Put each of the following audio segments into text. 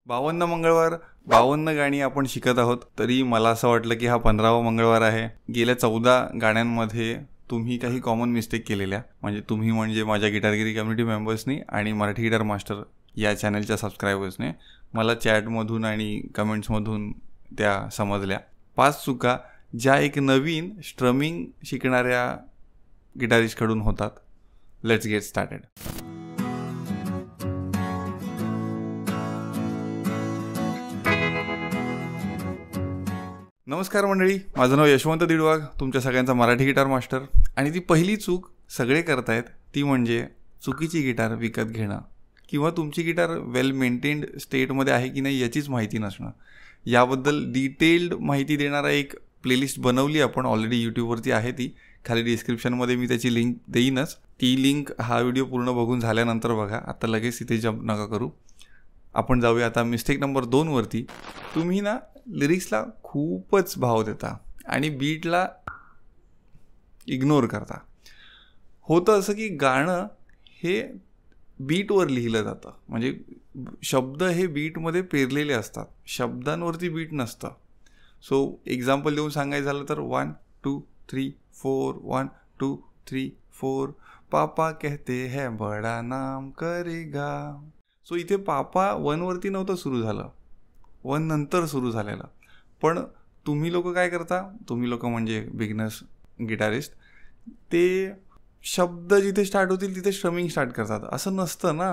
52 मंगळवार 52 गाणी आपण शिकत आहोत. तरी मला असं वाटलं की हा 15वा मंगळवार आहे. गेल्या 14 गाण्यांमध्ये तुम्ही काही कॉमन मिस्टेक केलेल्या, तुम्ही म्हणजे माझ्या गिटारगिरी कम्युनिटी मेंबर्सनी आणि मराठी गिटार मास्टर या चॅनलच्या सबस्क्रायबर्सने मला चॅटमधून आणि कमेंट्समधून त्या समजल्या. 5 चुका ज्या एक नवीन स्ट्रमिंग शिकणाऱ्या गिटारिस्टकडून होतात. Let's get started. नमस्कार मंडळी, माझं नाव यशवंत दिडवाग, तुमच्या सगळ्यांचा मराठी गिटार मास्टर. आणि ती पहिली चूक सगळे करतायत ती म्हणजे चुकीची गिटार विकत घेणं किंवा तुमची गिटार वेल मेंटेन्ड स्टेटमध्ये आहे की नाही याचीच माहिती नसणं. याबद्दल डिटेल्ड माहिती देणारा एक प्लेलिस्ट बनवली आपण ऑलरेडी यूट्यूबवरती आहे. ती खाली डिस्क्रिप्शनमध्ये मी त्याची लिंक देईनच. ती लिंक हा व्हिडिओ पूर्ण बघून झाल्यानंतर बघा, आता लगेच इथे जम्प नका करू. आपण जाऊया आता मिस्टेक नंबर 2 वरती. तुम्ही ना लिरिक्सला खूपच भाव देता आणि बीटला इग्नोर करता. होतं असं की गाणं हे बीटवर लिहिलं जातं, म्हणजे शब्द हे बीटमध्ये पेरलेले असतात, शब्दांवरती बीट नसतं. सो एक्झाम्पल देऊन सांगायचं झालं तर 1 2 3 4 1 2 3 4 पापा कहते हैं बडा नाम करेगा. सो इथे पापा 1 वरती नव्हतं सुरू झालं, 1 नंतर सुरू झालेलं. पण तुम्ही लोक काय करता, तुम्ही लोक म्हणजे बिगिनर्स गिटारिस्ट, ते शब्द जिथे स्टार्ट होतील तिथे स्ट्रमिंग स्टार्ट करतात. असं नसतं ना.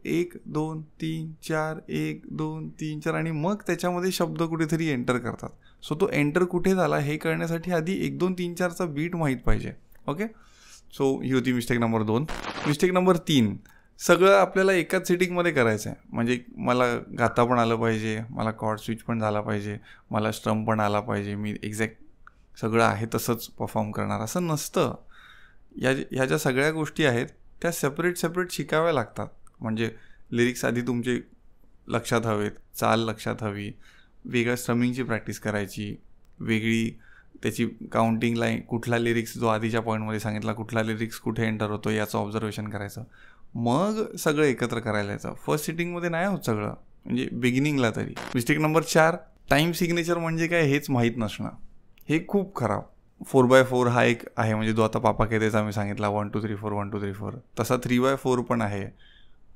1 2 3 4 1 2 3 4 आणि मग त्याच्यामध्ये शब्द कुठेतरी एंटर करतात. सो तो एंटर कुठे झाला हे कळण्यासाठी आधी 1 2 3 4चा बीट माहीत पाहिजे. ओके, सो ही होती मिस्टेक नंबर 2. मिस्टेक नंबर 3, सगळं आपल्याला एकाच सेटिंगमध्ये करायचं आहे. म्हणजे मला गाता पण आलं पाहिजे, मला कॉर्ड स्विच पण झाला पाहिजे, मला स्ट्रम पण आला पाहिजे, मी एक्झॅक्ट सगळं आहे तसंच परफॉर्म करणार, असं नसतं. ह्या ज्या सगळ्या गोष्टी आहेत त्या सेपरेट शिकाव्या लागतात. म्हणजे लिरिक्स आधी तुमचे लक्षात हवेत, चाल लक्षात हवी, वेगळ्या स्ट्रमिंगची प्रॅक्टिस करायची, वेगळी त्याची काउंटिंग लाईन, कुठला लिरिक्स जो आधीच्या पॉईंटमध्ये सांगितला कुठला लिरिक्स कुठे एंटर होतो याचं ऑब्झर्वेशन करायचं, मग सगळं एकत्र करायला यायचं. फर्स्ट सिटिंगमध्ये नाही होत सगळं, म्हणजे बिगिनिंगला तरी. मिस्टेक नंबर 4, टाईम सिग्नेचर म्हणजे काय हेच माहीत नसणं. हे खूप खराब. 4x4 हा एक आहे, म्हणजे जो आता पापा केदेचा मी सांगितला 1 2 3 4 1 2 3 4, तसा 3x4 पण आहे,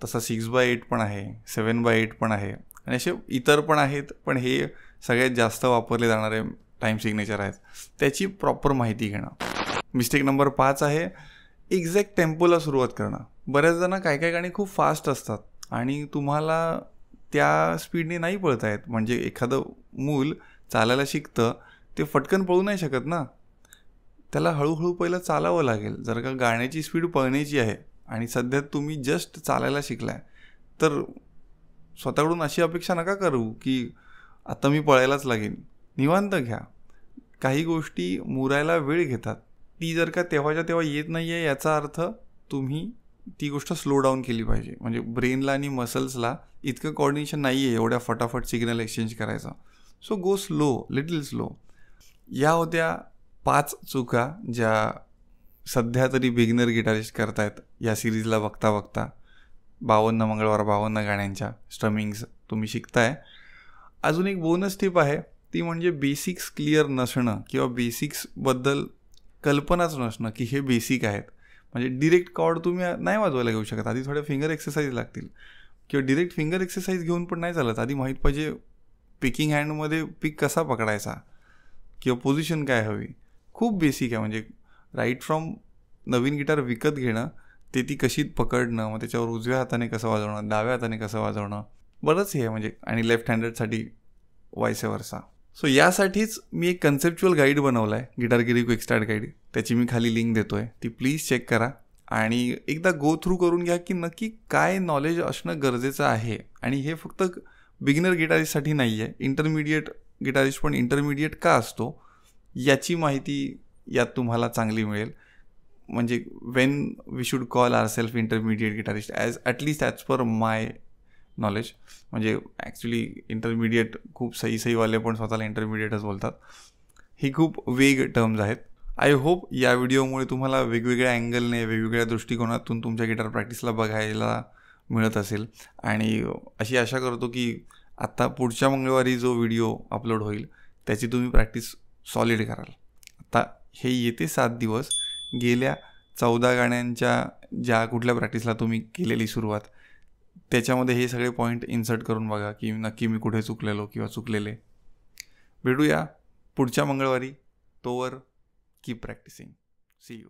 तसा 6x8 पण आहे, 7x8 पण आहे आणि असे इतर पण आहेत. पण हे सगळ्यात जास्त वापरले जाणारे टाईम सिग्नेचर आहेत, त्याची प्रॉपर माहिती घेणं. मिस्टेक नंबर 5 आहे एक्झॅक्ट टेम्पोला सुरुवात करणं. बऱ्याच जण काय गाणी खूप फास्ट असतात आणि तुम्हाला त्या स्पीडने नाही पळता येत. म्हणजे एखादं मूल चालायला शिकतं, ते फटकन पळू नाही शकत ना, त्याला हळूहळू पहिलं चालावं लागेल. जर का गाण्याची स्पीड पळण्याची आहे आणि सध्या तुम्ही जस्ट चालायला शिकलाय, तर स्वतःकडून अशी अपेक्षा नका करू की आता मी पळायलाच लागेन. निवांत घ्या. काही गोष्टी मुरायला वेळ घेतात. ती जर का तेव्हाच्या तेव्हा येत नाही आहे याचा अर्थ तुम्ही ती गोष्ट स्लो डाऊन केली पाहिजे. म्हणजे ब्रेनला आणि मसल्सला इतकं कॉर्डिनेशन नाही आहे एवढ्या फटाफट सिग्नल एक्सचेंज करायचं. So go slow, little slow. या होत्या 5 चुका ज्या सध्या तरी बिगिनर गिटारिस्ट करतायत. या सिरीजला बघता 52 मंगळवार 52 गाण्यांच्या स्ट्रमिंग्स तुम्ही शिकताय. अजून एक बोनस टिप आहे, ती म्हणजे बेसिक्स क्लिअर नसणं किंवा बेसिक्सबद्दल कल्पनाच नसणं की हे बेसिक आहेत. म्हणजे डिरेक्ट कॉर्ड तुम्ही नाही वाजवायला घेऊ शकत, आधी थोड्या फिंगर एक्सरसाइज लागतील, किंवा डिरेक्ट फिंगर एक्सरसाइज घेऊन पण नाही चालत. आधी माहीत पाहिजे पिकिंग हँडमध्ये पिक कसा पकडायचा किंवा पोझिशन काय हवी. खूप बेसिक आहे. म्हणजे राईट फ्रॉम नवीन गिटार विकत घेणं, ते ती कशी पकडणं, मग त्याच्यावर उजव्या हाताने कसं वाजवणं, डाव्या हाताने कसं वाजवणं, बरंच हे आहे. म्हणजे आणि लेफ्ट हँडेडसाठी वाईस वर्सा. सो यासाठीच मी एक कन्सेप्च्युअल गाईड बनवला आहे, गिटारगिरी क्विक स्टार्ट गाईड. त्याची मी खाली लिंक देतो आहे, ती प्लीज चेक करा आणि एकदा गो थ्रू करून घ्या की नक्की काय नॉलेज असणं गरजेचं आहे. आणि हे फक्त बिगिनर गिटारिस्टसाठी नाही आहे, इंटरमिडिएट गिटारिस्ट पण इंटरमिडिएट का असतो याची माहिती यात तुम्हाला चांगली मिळेल. म्हणजे when we should call our self intermediate guitarist at least as per my knowledge. म्हणजे ॲक्च्युली इंटरमिडिएट खूप सहीवाले पण स्वतःला इंटरमिडिएटच बोलतात. ही खूप वेग टर्म्स आहेत. आय होप या व्हिडिओमुळे तुम्हाला वेगवेगळ्या अँगलने वेगवेगळ्या दृष्टिकोनातून तुमच्या गिटार प्रॅक्टिसला बघायला मिळत असेल. आणि अशी आशा करतो की आता पुढच्या मंगळवारी जो व्हिडिओ अपलोड होईल त्याची तुम्ही प्रॅक्टिस सॉलिड कराल. आता हे येते 7 दिवस गेल्या 14 गाण्यांच्या ज्या कुठल्या प्रॅक्टिसला तुम्ही केलेली सुरुवात त्याच्यामध्ये हे सगळे पॉईंट इन्सर्ट करून बघा की नक्की मी कुठे चुकलेलो किंवा चुकलेले. भेटूया पुढच्या मंगळवारी. तोवर कीप प्रॅक्टिसिंग. C you.